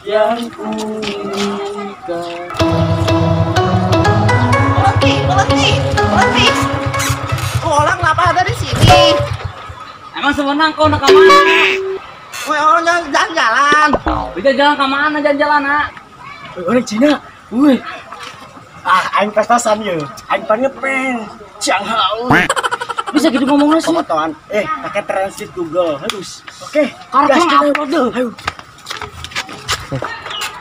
yang kuinginkan. Berhenti. Orang kenapa ada di sini? Emang sebenarnya kau nak kemana? Woi, orang jalan-jalan. Kita jalan kemana jalan-jalan nak? Orang Cina. Wih. Aing pestasan ya. Aing pengen pen. Cianghao. Bisa gitu ngomongnya sih? Pemotong. Pakai transit Google. Harus. Oke. Karena gas kita. upload deh. Ayo.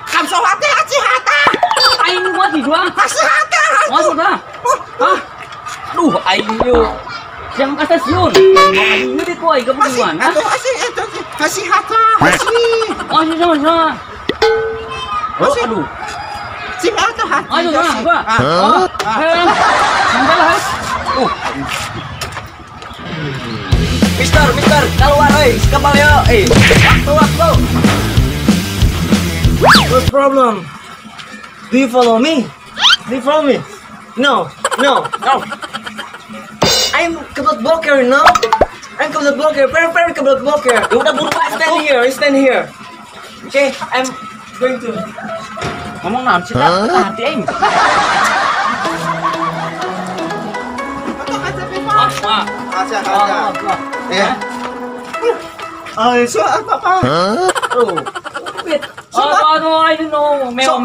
Kamu hati hata. Aing buat di doang. Kasih hata. Masuk dah. Hah? Aduh, aing yuk. Siang ke stasiun. Aing ini kok aing kebutuhan. Kasih hata. Kasih. Masih sama. Oh, aduh. Si hata. Ayo sana, gua. Sampai lah. Mister, keluar kapal yo. Waktu. What's problem? Do you follow me? No. I'm kebelet blocker, no? I'm kebelet blocker, very kebelet blocker. Ya udah buru stand here. Okay, I'm going to. Ngomong naon sih tak? Hati aing. Ya. So apa? Aduh, I don't know. Meo.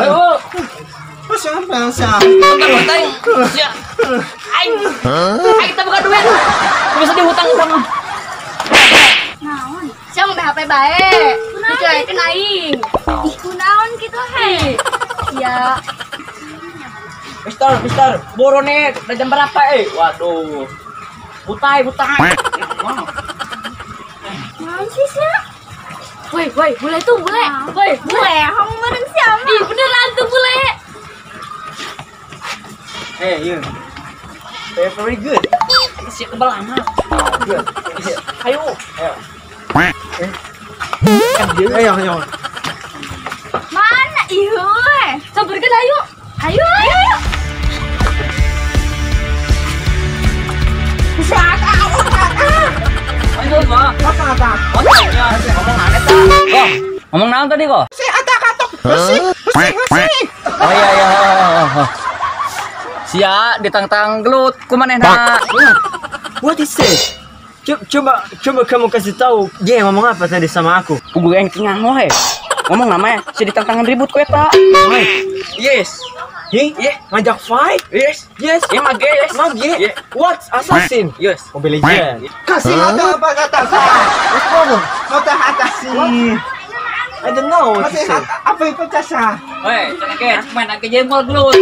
Ayo. Siapa? Bentar, ya. Aing kita buka duit. Bisa dihutang-hutang. Naon? Siapa mau HP baik? Dicuekin aing. Ih, kunaon gitu he? Ya, Mister, boro nih, udah jam berapa Waduh. Butai. naon sih sih? Woi, bule tuh, bule. Woi, bule, kamu bareng siapa? Ih, beneran tuh bule. Hey, you. They're very good. Si kebal amat. Good. Ayo. Ayo. Mana ieu? Sampeurkeun ayo. Ayo. Ayo, Pak. Apa? Ngomong aneh ta? Ngomong naon tadi kok? Si hata katok. Bersih. Oh iya. Sia ditang-tang gelut kumanehna. What is it? Coba kamu kasih tahu dia ngomong apa tadi sama aku. Kudu yang tinggal wae. Ngomong namanya si ditang-tangan ribut ku eta. Yes. Ngajak fight? Yes. Mage. Mage? What? Assassin? Yes. Mobile Legends. Kasih hata apa kata What's problem? hata sih. I don't know what to Kasih say. hata apa itu casa? Weh, ceneket main ake jempol gelut.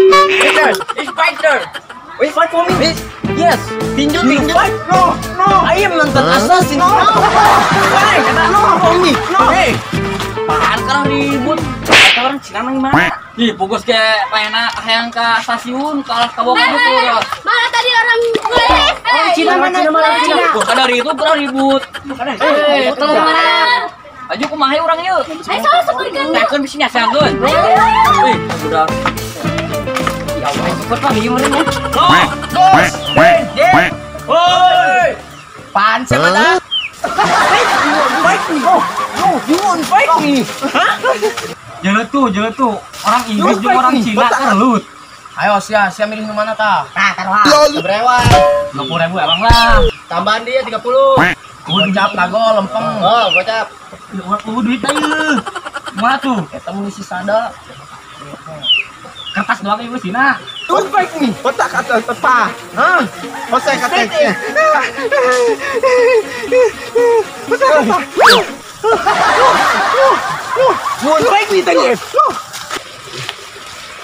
Spider. Will you fight for me? Yes. Tinju. Fight? No. I am nonton Assassin. No. Fight. No for me. Hey. Apaan sekarang ribut? Kata orang Cina nang mana? Ih, fokus ke pena hayang ke stasiun, kalah ke bawah tuh. Mana tadi orang bule? Orang Cina mana? Kok ada ribut, kurang ribut. Teman. Aju kumaha urang ieu? Ayo salah sebutkan. Tekeun bisi nyasageun. Wih, sudah. Ya Allah, cepet Pak, ieu meureun ya. Oi! Pan siapa dah? You won't fight me. Jangan tuh. Orang Inggris jeung orang Cina kerelut. Ayo sia milih yang mana tah? Nah, taruhan. Berewat. 50.000 emang lah. Tambahan dia 30. Gocap lago lempeng. Oh, gocap. Duit aja. Mana tuh? Kita munisi sada. Kertas doang ibu Cina. Don't fight me. Otak kata apa? Hah? Jose kata. Won't fight me tadi.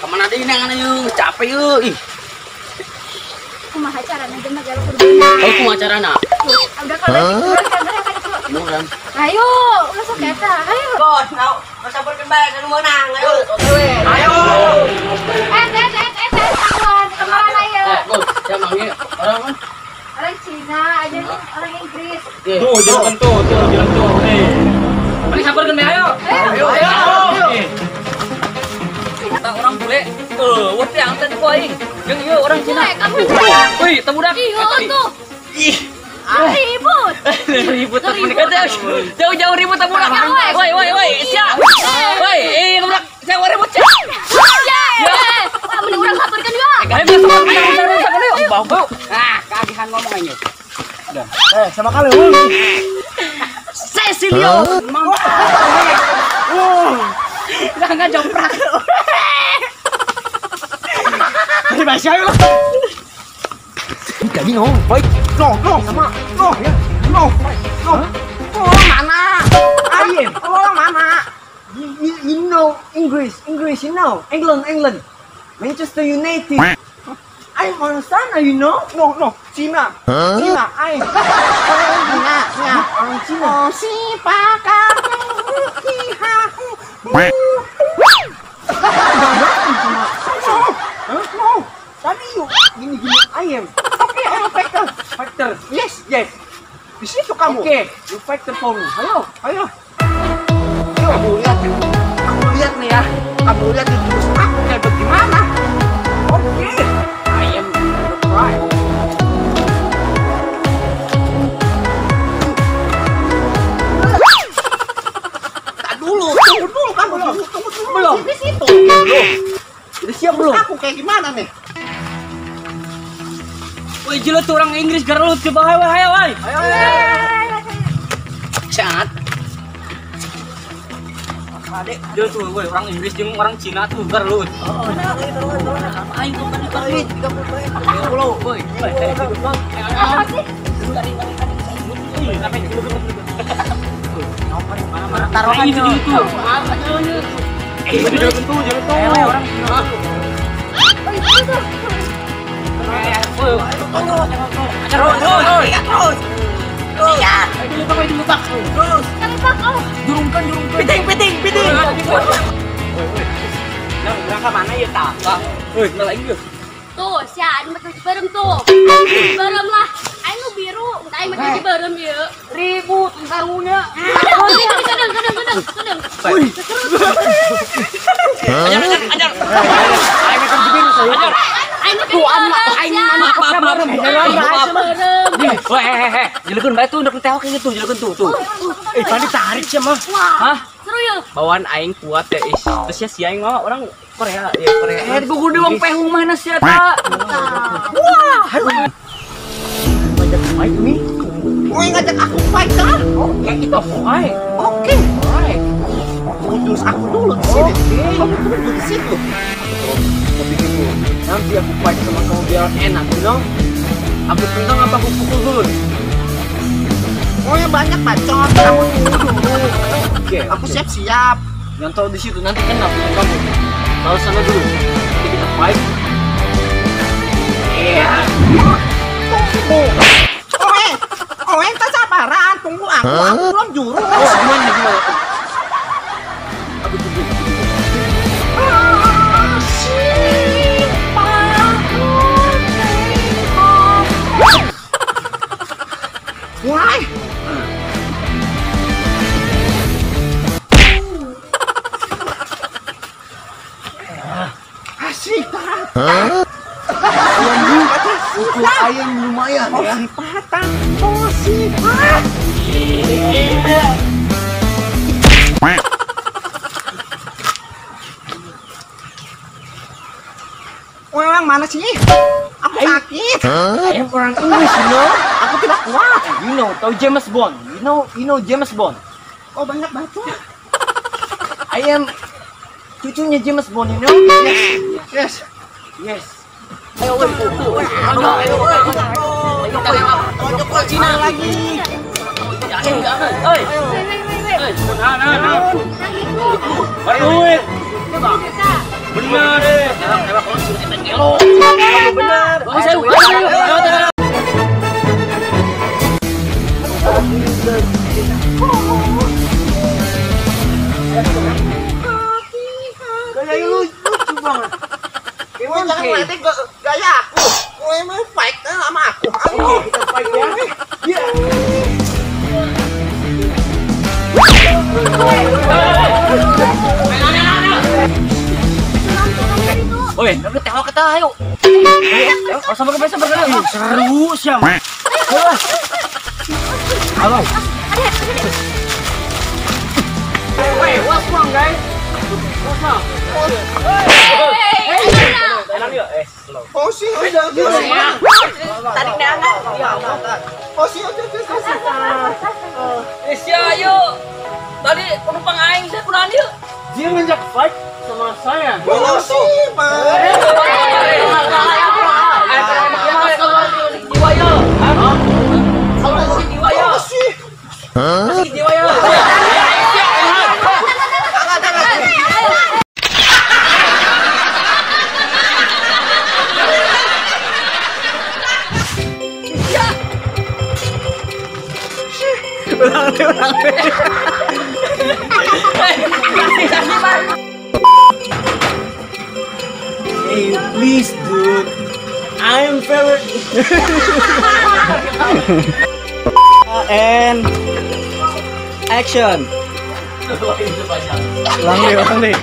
Kemana deh ini yang yuk? Capek yuk. Ih, Kumaha carana jeung negara kurbina. oh ku acarana. Udah kalau gitu berangkat dulu. Mudah. Ayo, masuk eta. Ayo. Bos, mau sabarkeun bae anu menang. Ayo, Ayo. Akuan. Kemana ayo? Bos, saya manggil orang mana? Orang Cina aja nih, orang Inggris. Tuh, jalan tuh. Mari sabarkeun bae ayo. Ayo. Kita orang bule. Wah, yang tadi ku aing. Jeung ieu orang Cina. Kamu Cina. Wih, teu budak. Ih, tuh. Ih. Ribut. ribut jauh ribut tamu orang. Woi, siap. Woi, nabrak saya ribut siap. Wah, mending orang kabarkan juga. Ayo bisa yuk. Bau. Nah, keagihan ngomong aja. Udah. Sama kali. Cecilio. Jangan jomprak. Ini bahasa lu. Jadi no. Baik. No. Mana? Ayem. Mana? You know English, you know. England. Manchester United. I'm on sana, you know. No. Cina. Cina, I'm. Orang Cina. Si pakar. No. Tadi yuk. Gini, ayem. Oke, I'm a factor. Factor. Yes. Di situ kamu. Oke, you factor for me. Ayo. Kamu lihat nih ya. Kamu lihat di jurus aku kayak bagaimana. Oke. I am right. Tunggu dulu kamu. Tunggu dulu. Belum. Di situ. Udah siap belum? Aku kayak gimana nih? Woi, jelas tuh orang Inggris garlut ke bawah, woi. Cat. Adek, dia tuh woi orang Inggris jeung orang Cina tuh garlut. Aing tuh kan garlut 30 woi. Apa sih? Taruhannya gitu. Jalan tuh. Orang Jurungkan. Piting. Berangkat mana ya tak? Lagi yuk. Tuh, si Adi makan ciberem tuh. Ciberem lah. Aing nu biru, aing makan ciberem ya. Ribut taruhnya. Kadang. Ajar. Aing makan ciberem saya. Aing makan ciberem. Weh, jelekeun bae tuh udah ketewak gitu, jelekeun tuh. Tadi tarik sih mah. Hah? Seru ya. Bawaan aing kuat ya is. Terus ya si aing mah orang Korea, ya Korea. Gugur doang pehung mana sih eta? Fight nih. Ngajak aku fight kan? Oke, kita fight. Oke. Terus aku dulu di sini. Kamu tunggu di situ. Tapi gitu. Nanti aku fight sama kamu biar enak, you know? Aku tendang apa aku pukul dulu? Yang banyak bacot. Kamu tunggu dulu. Oke. Aku siap. Yang tahu di situ nanti kena punya kamu. Tahu sana dulu. Nanti kita fight. Iya. Tunggu. Ente sabaran. Tunggu aku belum jurus. Gimana? Aku tunggu. Why? Asik kan? Ayam lumayan ya. Sipatan. Sifat. Orang mana sih? Aku sakit. Ayam orang Inggris, you know? Aku tidak kuat. You know, tahu James Bond? You know James Bond? Oh banyak batu. Ayam cucunya James Bond, you know? Yes. Ayo, Cina lagi. Oi. Nah. Duit. Bener deh. Tembak kalau suruh kita gelo. Bener. Saya Gaya lucu banget. Jangan latih gaya aku. Gue mau fight sama aku. Kita fight ya. Woi, udah tewak kita ayo. Ayo, sama ke besok bergerak. Seru siapa? Halo. Wait, what's wrong, guys? What's wrong? Osi, udah. Tarik neangan. Osi, udah. Isya, ayo. Tadi penumpang aing saya kunaon yuk. Dia ngajak fight sama saya. Osi, Pak. Jiwa yo. Jiwa yo. Osi. Jiwa yo. Hey, please, dude. I am very. And action. Ulang deh.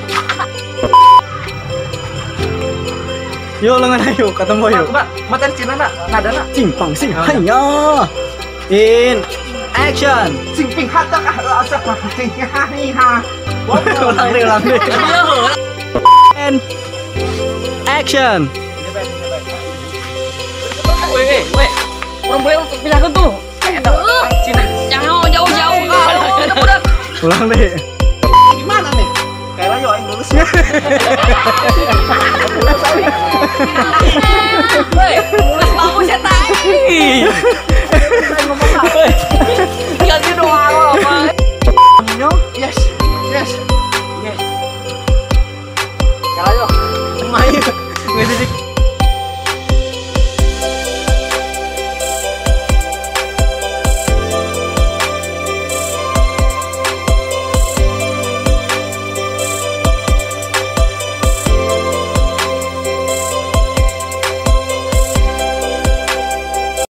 Yuk, lengan ayo, ketemu yuk. Matan Cina nak, nada nak. Cimpang sing hanya. In action. Sing ping hatak asa pa. Ulang deh. And action. Weh, orang boleh untuk pindahkan tuh. Cina, jangan jauh-jauh. Ulang deh. Gimana nih? Kayak ayo aing lulus. Weh, mulai bagus ya, tai.